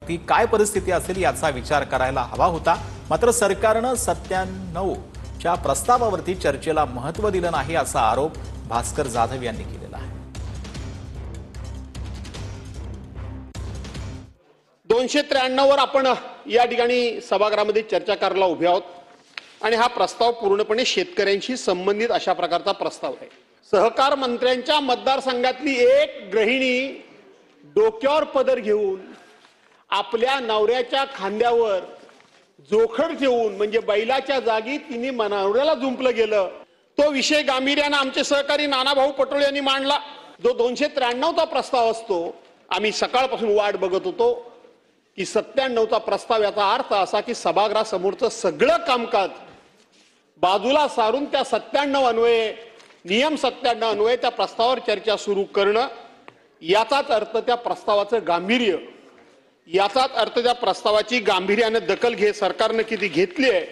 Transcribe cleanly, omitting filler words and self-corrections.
ती काय परिस्थिती असेल याचा विचार करायला हवा होता। मात्र सरकारनं 97च्या प्रस्तावावरती चर्चेला महत्त्व दिलं नाही असा आरोप भास्कर जाधव यांनी केलेला आहे। 293 वर आपण या ठिकाणी सभागृहामध्ये चर्चा करायला उभे आहोत आणि हा प्रस्ताव पूर्णपणे शेतकऱ्यांशी संबंधित अशा प्रकारचा प्रस्ताव आहे। सहकार मंत्र्यांच्या मतदारसंघातली एक गृहिणी डोक्यावर पदर घेऊन आपल्या नवऱ्याच्या खांद्यावर जोखड ठेवून म्हणजे बैलाच्या जागी तिने नवऱ्याला जुंपलं गेलं। तो विषय गांभीर्याने आमचे सहकारी नानाभाऊ पटोळे यांनी मांडला। जो 293चा प्रस्ताव असतो, आम्ही सकाळपासून वाट बघत होतो की 97चा प्रस्ताव याचा अर्थ असा की सभागृहासमोरचं सगळं कामकाज बाजूला सारून त्या 97 अन्वये नियम 97 अन्वये त्या प्रस्तावावर चर्चा सुरू करणं, याचाच अर्थ त्या प्रस्तावाचं गांभीर्य, याचाच अर्थ त्या प्रस्तावाची गांभीर्याने दखल सरकारने किती घेतली आहे